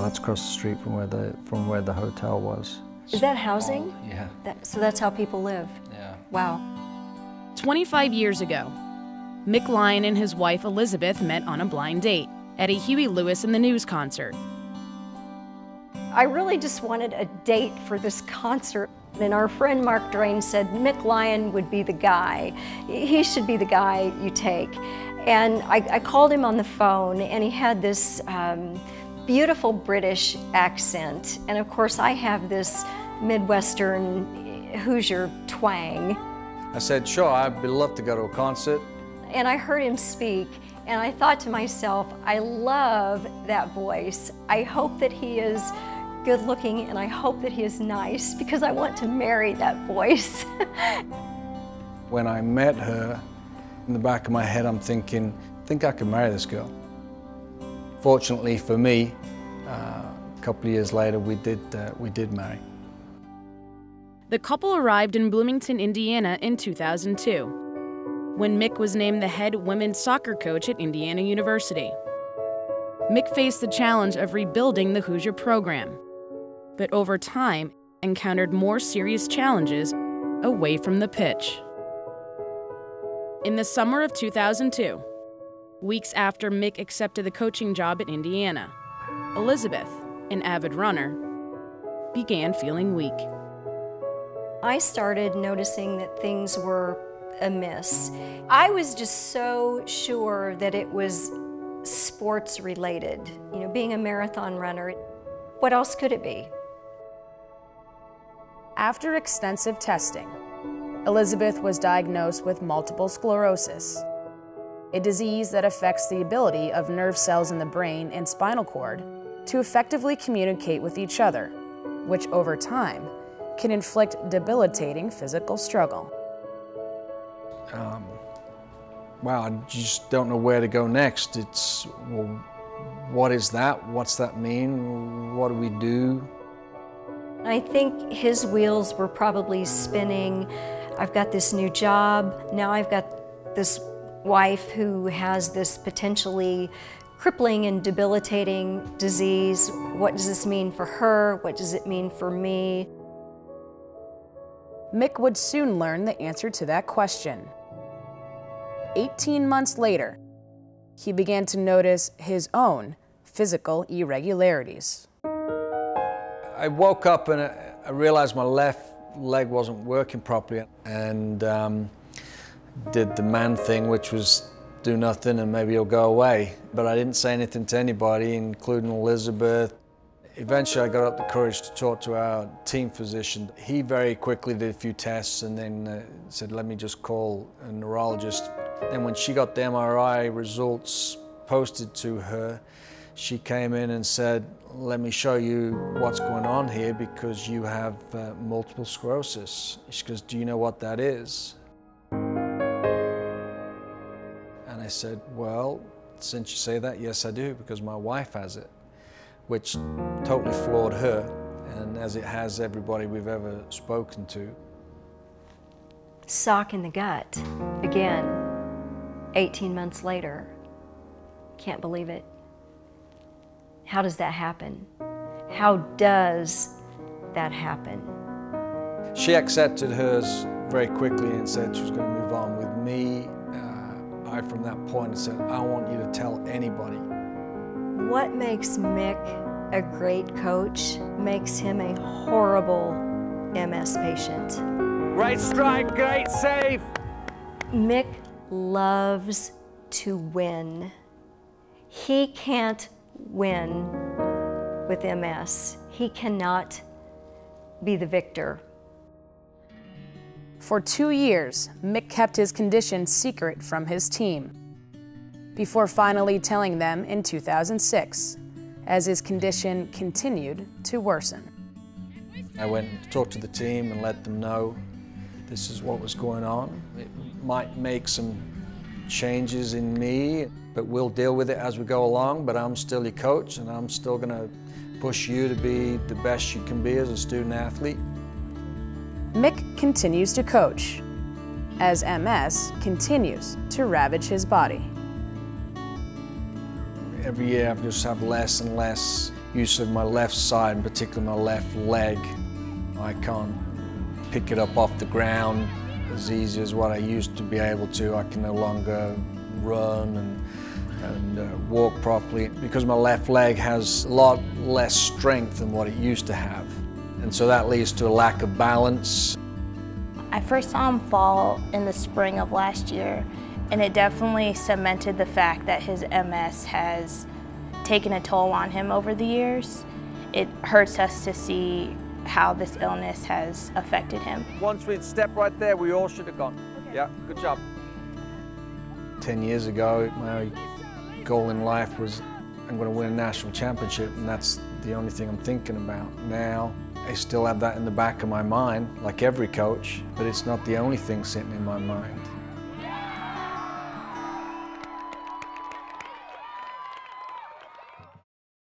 yards across the street from where the hotel was. Is that housing? Oh, yeah. So that's how people live? Yeah. Wow. 25 years ago, Mick Lyon and his wife Elizabeth met on a blind date at a Huey Lewis in the News concert. I really just wanted a date for this concert. And our friend Mark Drain said Mick Lyon would be the guy. He should be the guy you take. And I called him on the phone, and he had this beautiful British accent. And of course, I have this Midwestern Hoosier twang. I said, sure, I'd love to go to a concert. And I heard him speak, and I thought to myself, I love that voice. I hope that he is good looking, and I hope that he is nice, because I want to marry that voice. When I met her, in the back of my head, I'm thinking, I think I could marry this girl. Fortunately for me, a couple of years later, we did marry. The couple arrived in Bloomington, Indiana in 2002, when Mick was named the head women's soccer coach at Indiana University. Mick faced the challenge of rebuilding the Hoosier program, but over time encountered more serious challenges away from the pitch. In the summer of 2002, weeks after Mick accepted the coaching job at Indiana, Elizabeth, an avid runner, began feeling weak. I started noticing that things were amiss. I was just so sure that it was sports related, you know, being a marathon runner. What else could it be? After extensive testing, Elizabeth was diagnosed with multiple sclerosis, a disease that affects the ability of nerve cells in the brain and spinal cord to effectively communicate with each other, which over time can inflict debilitating physical struggle. Wow, I just don't know where to go next. It's, well, what is that? What's that mean? What do we do? I think his wheels were probably spinning. I've got this new job. Now I've got this wife who has this potentially crippling and debilitating disease. What does this mean for her? What does it mean for me? Mick would soon learn the answer to that question. 18 months later, he began to notice his own physical irregularities. I woke up and I realized my left leg wasn't working properly, and did the man thing, which was do nothing and maybe it'll go away. But I didn't say anything to anybody, including Elizabeth. Eventually I got up the courage to talk to our team physician. He very quickly did a few tests and then said, let me just call a neurologist. And when she got the MRI results posted to her, she came in and said, let me show you what's going on here because you have multiple sclerosis. She goes, do you know what that is? And I said, well, since you say that, yes I do, because my wife has it, which totally floored her, and as it has everybody we've ever spoken to. Sock in the gut, again, 18 months later. Can't believe it. How does that happen? How does that happen? She accepted hers very quickly and said she was going to move on with me. I, from that point, said, I want you to tell anybody. What makes Mick a great coach makes him a horrible MS patient. Great strike, great save. Mick loves to win. He can't win with MS. He cannot be the victor. For 2 years, Mick kept his condition secret from his team, before finally telling them in 2006, as his condition continued to worsen. I went and talked to the team and let them know this is what was going on. It might make some changes in me, but we'll deal with it as we go along, but I'm still your coach and I'm still going to push you to be the best you can be as a student athlete. Mick continues to coach, as MS continues to ravage his body. Every year I just have less and less use of my left side, in particular my left leg. I can't pick it up off the ground as easy as what I used to be able to. I can no longer run and walk properly because my left leg has a lot less strength than what it used to have. And so that leads to a lack of balance. I first saw him fall in the spring of last year, and it definitely cemented the fact that his MS has taken a toll on him over the years. It hurts us to see how this illness has affected him. Once we'd stepped right there, we all should have gone. Okay. Yeah, good job. 10 years ago, my goal in life was I'm going to win a national championship, and that's the only thing I'm thinking about. Now, I still have that in the back of my mind, like every coach, but it's not the only thing sitting in my mind.